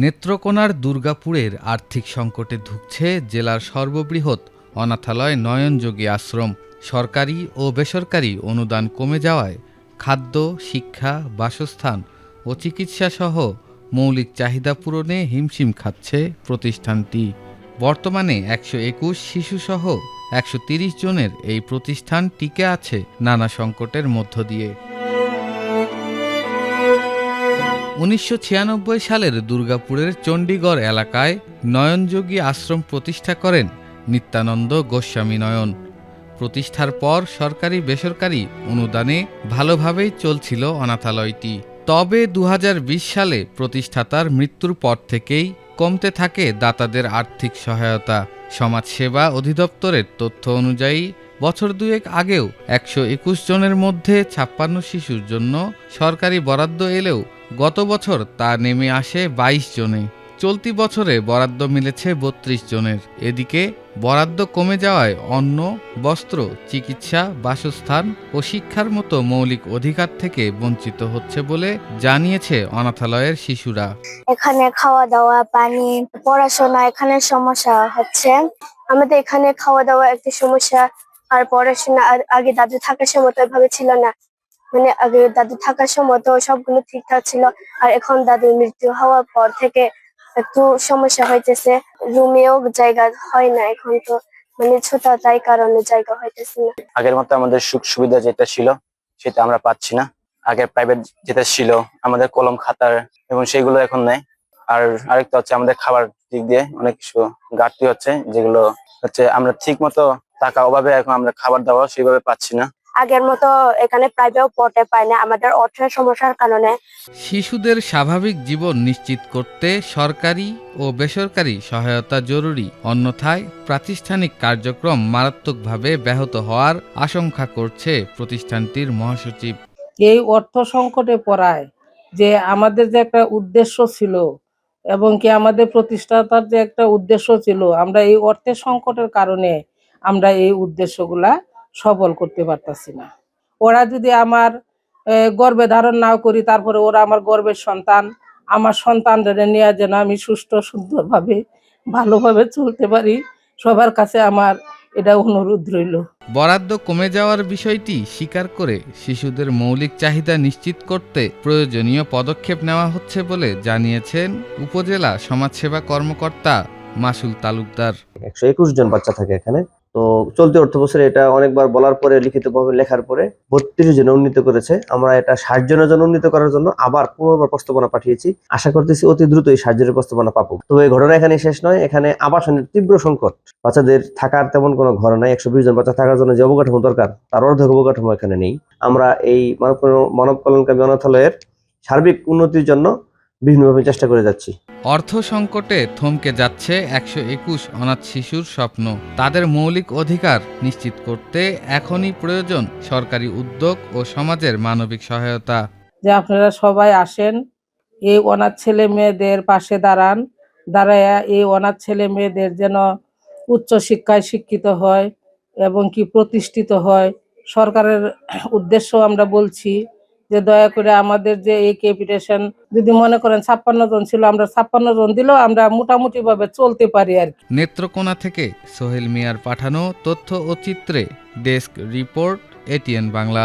নেত্রকোনার দুর্গাপুরের আর্থিক সংকটে ধুঁকছে জেলার সর্ববৃহৎ অনাথালয় নয়নযোগী আশ্রম। সরকারি ও বেসরকারি অনুদান কমে যাওয়ায় খাদ্য, শিক্ষা, বাসস্থান ও চিকিৎসাসহ মৌলিক চাহিদা পূরণে হিমশিম খাচ্ছে প্রতিষ্ঠানটি। বর্তমানে ১২১ শিশুসহ ১৩০ জনের এই প্রতিষ্ঠান টিকে আছে নানা সংকটের মধ্য দিয়ে। ১৯৯৬ সালের দুর্গাপুরের চণ্ডীগড় এলাকায় নয়নযোগী আশ্রম প্রতিষ্ঠা করেন নিত্যানন্দ গোস্বামী নয়ন। প্রতিষ্ঠার পর সরকারি বেসরকারি অনুদানে ভালোভাবেই চলছিল অনাথালয়টি। তবে ২০২০ সালে প্রতিষ্ঠাতার মৃত্যুর পর থেকেই কমতে থাকে দাতাদের আর্থিক সহায়তা। সমাজসেবা অধিদপ্তরের তথ্য অনুযায়ী বছর দুয়েক আগেও ১২১ জনের মধ্যে ৫৬ শিশুর জন্য সরকারি বরাদ্দ এলেও গত বছর তা নেমে আসে ২২ জনে। চলতি বছরে বরাদ্দ মিলেছে ৩২ জনের। এদিকে বরাদ্দ কমে যাওয়ায় অন্ন, বস্ত্র, চিকিৎসা, বাসস্থান ও শিক্ষার মতো মৌলিক অধিকার থেকে বঞ্চিত হচ্ছে বলে জানিয়েছে অনাথালয়ের শিশুরা। এখানে খাওয়া দাওয়া, পানি, পড়াশোনা এখানে সমস্যা হচ্ছে। আমাদের এখানে খাওয়া দাওয়া একটা সমস্যা, আর পড়াশোনা আগে দাদু থাকার সময় তো এভাবে ছিল না। মানে আগে দাদু থাকার সময় তো সবগুলো ঠিকঠাক ছিল, আর এখন দাদুর মৃত্যু হওয়ার পর থেকে একটু সমস্যা হইতেছে। রুমেও জায়গা হয় না এখন, তো মানে ছোট, তাই কারণে জায়গা হইতেছে না। আগের মতো আমাদের সুখ সুবিধা যেটা ছিল সেটা আমরা পাচ্ছি না। আগে প্রাইভেট যেটা ছিল আমাদের কলম খাতার এবং সেগুলো এখন নেই। আর আরেকটা হচ্ছে আমাদের খাবার দিক দিয়ে অনেক কিছু ঘাটতি হচ্ছে, যেগুলো হচ্ছে আমরা ঠিক মতো টাকা অভাবে এখন আমরা খাবার দাবার সেইভাবে পাচ্ছি না। আগের মতো এখানে প্রাইভেট পড়তে পায় না আমাদের অর্থের সমস্যার কারণে। শিশুদের স্বাভাবিক জীবন নিশ্চিত করতে সরকারি ও বেসরকারি সহায়তা জরুরি, অন্যথায় প্রাতিষ্ঠানিক কার্যক্রম মারাত্মকভাবে ব্যাহত হওয়ার আশঙ্কা করছে প্রতিষ্ঠানটির মহাসচিব। এই অর্থ সংকটে পড়ায় যে আমাদের যে একটা উদ্দেশ্য ছিল এবং কি আমাদের প্রতিষ্ঠাতার যে একটা উদ্দেশ্য ছিল, আমরা এই অর্থের সংকটের কারণে আমরা এই উদ্দেশ্যগুলা সফল করতে পারতাছি না। ওরা যদি আমার গর্ভে ধারণ নাও করি, তারপরে ওরা আমার গর্ভের সন্তান, আমার সন্তানদের নিয়ে যেন আমি সুষ্ঠু সুন্দরভাবে ভালোভাবে চলতে পারি, সবার কাছে আমার এটা অনুরোধ রইল। বরাদ্দ কমে যাওয়ার বিষয়টি স্বীকার করে শিশুদের মৌলিক চাহিদা নিশ্চিত করতে প্রয়োজনীয় পদক্ষেপ নেওয়া হচ্ছে বলে জানিয়েছেন উপজেলা সমাজসেবা কর্মকর্তা মাসুল তালুকদার। ১২১ জন বাচ্চা থাকে এখানে। তো চলতি অর্থ বছরে এটা অনেকবার বলার পরে, লিখিতভাবে লেখার পরে ৩২ জন উন্নীত করেছে। আমরা এটা ৬০ জনের জন্য উন্নীত করার জন্য আবার পুনর্বার প্রস্তাবনা পাঠিয়েছি। আশা করতেছি অতি দ্রুত এই ৬০ জনের প্রস্তাবনা পাবো। তবে এই ঘটনা এখানে শেষ নয়। এখানে আবাসনের তীব্র সংকট, বাচ্চাদের থাকার তেমন কোনো ঘর নাই। ১২০ জন বাচ্চা থাকার জন্য যে অবকাঠামো দরকার তার অর্ধেক অবকাঠামো এখানে নেই। আমরা এই মানব কল্যাণকামী অনাথালয়ের সার্বিক উন্নতির জন্য বিভিন্নভাবে চেষ্টা করে যাচ্ছি। অর্থ সংকটে থমকে যাচ্ছে ১২১ অনাথ শিশুর স্বপ্ন। তাদের মৌলিক অধিকার নিশ্চিত করতে এখনই প্রয়োজন সরকারি উদ্যোগ ও সমাজের মানবিক সহায়তা। যে আপনারা সবাই আসেন, এই অনাথ ছেলে মেয়েদের পাশে দাঁড়ায় এই অনাথ ছেলে মেয়েদের যেন উচ্চ শিক্ষায় শিক্ষিত হয় এবং কি প্রতিষ্ঠিত হয়। সরকারের উদ্দেশ্য আমরা বলছি যে দয়া করে আমাদের যে এই ক্যাপিটেশন যদি মনে করেন ৫৬ জন ছিল, আমরা ৫৬ জন দিলেও আমরা মোটামুটি ভাবে চলতে পারি আর কি। নেত্রকোনা থেকে সোহেল মিয়ার পাঠানো তথ্য ও চিত্রে ডেস্ক রিপোর্ট, এটিএন বাংলা।